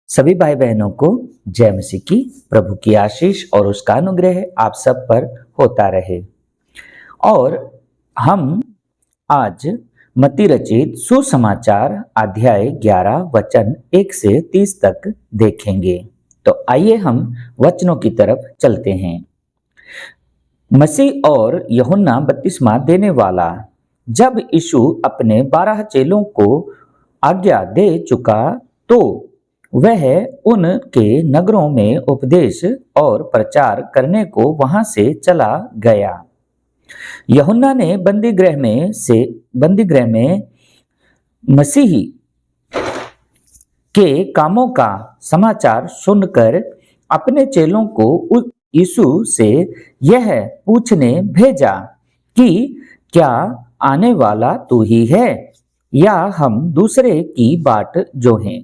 सभी भाई बहनों को जय मसीह की। प्रभु की आशीष और उसका अनुग्रह आप सब पर होता रहे। और हम आज मत्ती रचित सुसमाचार अध्याय 11 वचन 1 से 30 तक देखेंगे। तो आइए हम वचनों की तरफ चलते हैं। मसीह और यूहन्ना बपतिस्मा देने वाला। जब यीशु अपने 12 चेलों को आज्ञा दे चुका तो वह उनके नगरों में उपदेश और प्रचार करने को वहां से चला गया। यूहन्ना ने बंदीगृह में मसीही के कामों का समाचार सुनकर अपने चेलों को यीशु से यह पूछने भेजा कि क्या आने वाला तू ही है या हम दूसरे की बाट जोहें।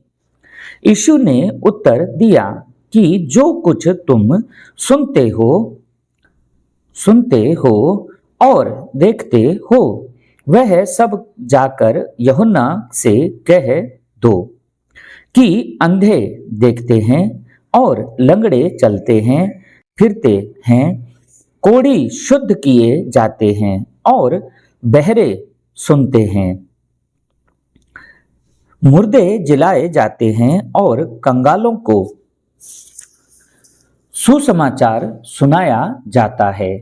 यीशु ने उत्तर दिया कि जो कुछ तुम सुनते हो और देखते हो वह सब जाकर यूहन्ना से कह दो कि अंधे देखते हैं और लंगड़े चलते हैं फिरते हैं, कोढ़ी शुद्ध किए जाते हैं और बहरे सुनते हैं, मुर्दे जिलाए जाते हैं और कंगालों को सुसमाचार सुनाया जाता है।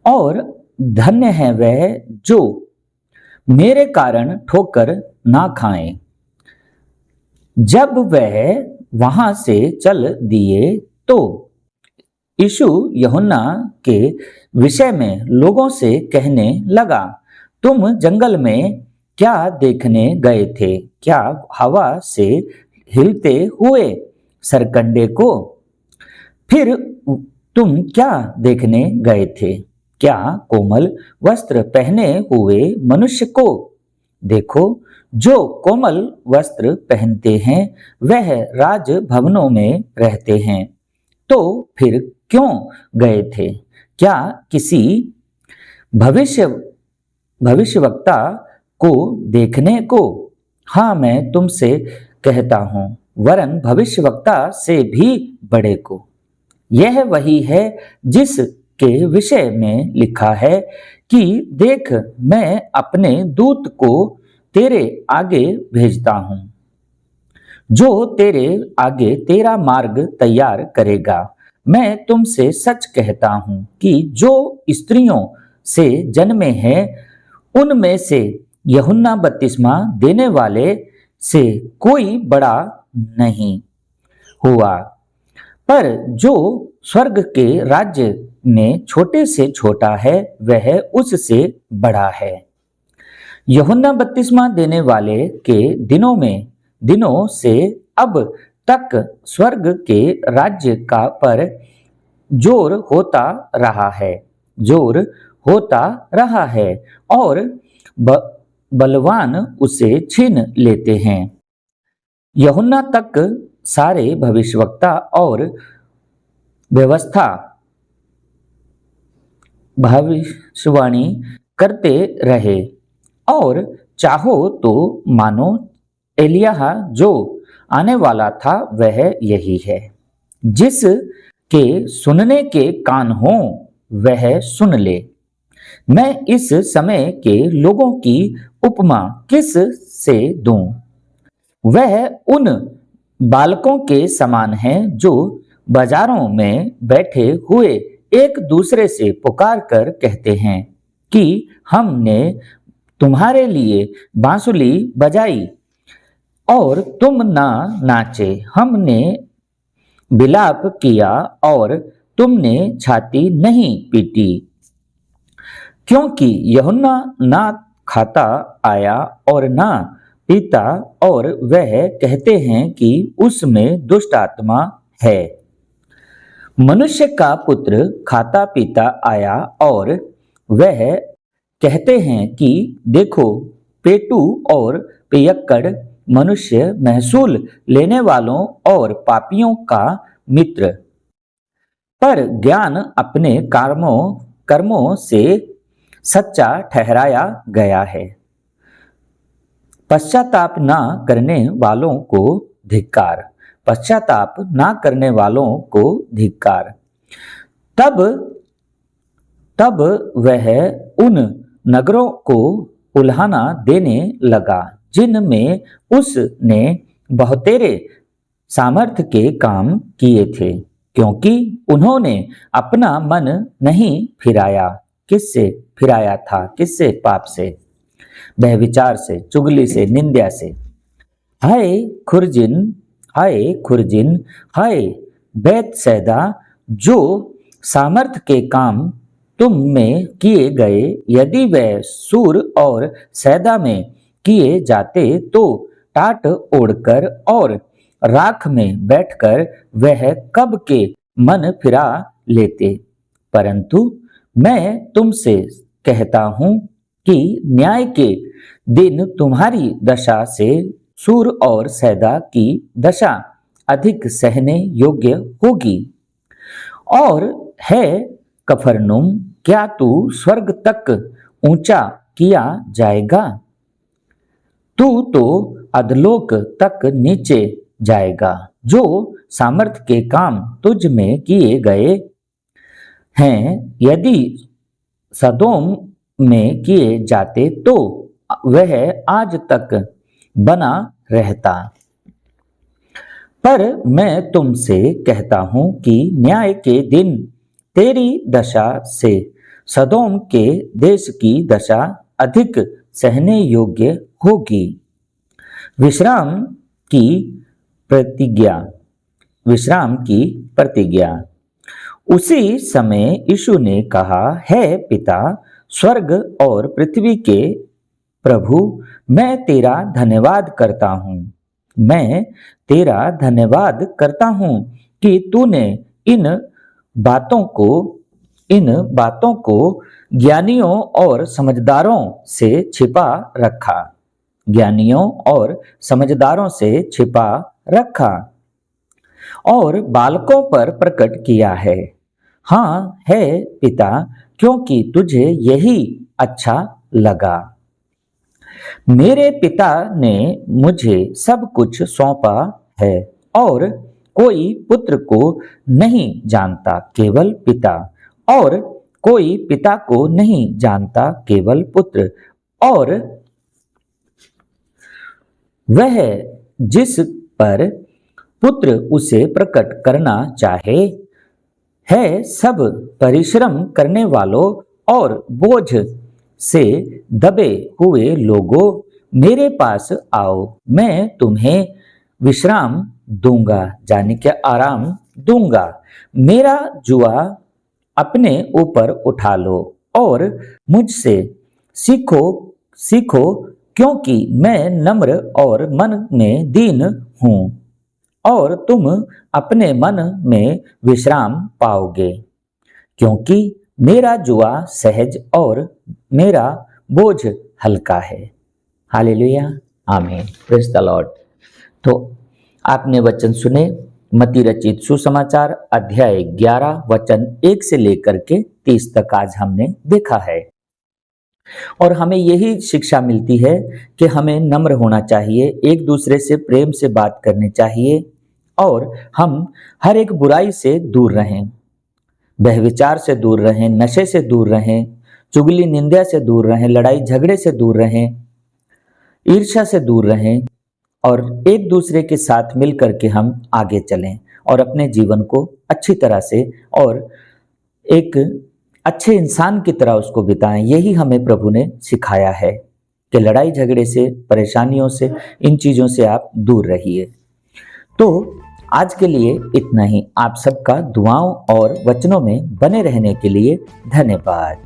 और धन्य है वह जो मेरे कारण ठोकर ना खाएं। जब वह वहां से चल दिए तो यीशु यूहन्ना के विषय में लोगों से कहने लगा, तुम जंगल में क्या देखने गए थे? क्या हवा से हिलते हुए सरकंडे को? फिर तुम क्या देखने गए थे? क्या कोमल वस्त्र पहने हुए मनुष्य को? देखो, जो कोमल वस्त्र पहनते हैं वह राज भवनों में रहते हैं। तो फिर क्यों गए थे? क्या किसी भविष्यवक्ता को देखने को? हाँ, मैं तुमसे कहता हूं, वरन भविष्यवक्ता से भी बड़े को। यह वही है जिसके विषय में लिखा है कि देख, मैं अपने दूत को तेरे आगे भेजता हूं, जो तेरे आगे तेरा मार्ग तैयार करेगा। मैं तुमसे सच कहता हूं कि जो स्त्रियों से जन्मे हैं उनमें से यूहन्ना बपतिस्मा देने वाले से कोई बड़ा नहीं हुआ, पर जो स्वर्ग के राज्य में छोटे से छोटा है वह उससे बड़ा है। यूहन्ना बपतिस्मा देने वाले के दिनों से अब तक स्वर्ग के राज्य का पर जोर होता रहा है और बलवान उसे छीन लेते हैं। यूहन्ना तक सारे भविष्यवक्ता और भविष्यवाणी करते रहे, और चाहो तो मानो एलिय्याह जो आने वाला था वह यही है। जिसके सुनने के कान हों वह सुन ले। मैं इस समय के लोगों की उपमा किस से दूं? वह उन बालकों के समान है जो बाजारों में बैठे हुए एक दूसरे से पुकार कर कहते हैं कि हमने तुम्हारे लिए बांसुरी बजाई और तुम ना नाचे, हमने विलाप किया और तुमने छाती नहीं पीटी। क्योंकि यूहन्ना ना खाता आया और ना पीता, और वह कहते हैं कि उसमें दुष्ट आत्मा है। मनुष्य का पुत्र खाता पीता आया और वह कहते हैं कि देखो, पेटू और पियक्कड़ मनुष्य महसूल लेने वालों और पापियों का मित्र। पर ज्ञान अपने कर्मों से सच्चा ठहराया गया है। पश्चाताप न करने वालों को धिक्कार, पश्चाताप ना करने वालों को धिक्कार। तब तब वह उन नगरों को उल्हाना देने लगा जिनमें उसने बहुतेरे सामर्थ्य के काम किए थे, क्योंकि उन्होंने अपना मन नहीं फिराया। किससे फिराया था? किससे? पाप से, व्यभिचार से, चुगली से, निंदा से। हाय खुर्जिन, हाय खुर्जिन, हाय बैतसैदा, जो सामर्थ्य के काम तुम में किए गए, यदि वह सूर और सैदा में किए जाते तो टाट ओढ़कर और राख में बैठकर वह कब के मन फिरा लेते। परंतु मैं तुमसे कहता हूं कि न्याय के दिन तुम्हारी दशा से सूर और सैदा की दशा अधिक सहने योग्य होगी। और है कफरनूम, क्या तू स्वर्ग तक ऊंचा किया जाएगा? तू तो अधलोक तक नीचे जाएगा। जो सामर्थ्य के काम तुझ में किए गए हैं, यदि सदोम में किए जाते तो वह आज तक बना रहता। पर मैं तुमसे कहता हूं कि न्याय के दिन तेरी दशा से सदोम के देश की दशा अधिक सहने योग्य होगी। विश्राम की प्रतिज्ञा, विश्राम की प्रतिज्ञा। उसी समय यीशु ने कहा, है पिता, स्वर्ग और पृथ्वी के प्रभु, मैं तेरा धन्यवाद करता हूँ, मैं तेरा धन्यवाद करता हूँ कि तूने इन बातों को ज्ञानियों और समझदारों से छिपा रखा, ज्ञानियों और समझदारों से छिपा रखा और बालकों पर प्रकट किया है। हाँ है पिता, क्योंकि तुझे यही अच्छा लगा। मेरे पिता ने मुझे सब कुछ सौंपा है और कोई पुत्र को नहीं जानता, केवल पिता, और कोई पिता को नहीं जानता, केवल पुत्र, और वह जिस पर पुत्र उसे प्रकट करना चाहे। है सब परिश्रम करने वालों और बोझ से दबे हुए लोगों, मेरे पास आओ, मैं तुम्हें विश्राम दूंगा, यानी कि आराम दूंगा। मेरा जुआ अपने ऊपर उठा लो और मुझसे सीखो, क्योंकि मैं नम्र और मन में दीन हूँ, और तुम अपने मन में विश्राम पाओगे, क्योंकि मेरा जुआ सहज और मेरा बोझ हल्का है। हालेलुया, आमीन, प्रेज द लॉर्ड। तो आपने वचन सुने, मत्ती रचित सुसमाचार अध्याय 11 वचन 1 से लेकर के 30 तक आज हमने देखा है। और हमें यही शिक्षा मिलती है कि हमें नम्र होना चाहिए, एक दूसरे से प्रेम से बात करनी चाहिए, और हम हर एक बुराई से दूर रहें, व्यभिचार से दूर रहें, नशे से दूर रहें, चुगली निंदा से दूर रहें, लड़ाई झगड़े से दूर रहें, ईर्ष्या से दूर रहें, और एक दूसरे के साथ मिल करके हम आगे चलें और अपने जीवन को अच्छी तरह से और एक अच्छे इंसान की तरह उसको बिताएं। यही हमें प्रभु ने सिखाया है कि लड़ाई झगड़े से, परेशानियों से, इन चीज़ों से आप दूर रहिए। तो आज के लिए इतना ही। आप सबका दुआओं और वचनों में बने रहने के लिए धन्यवाद।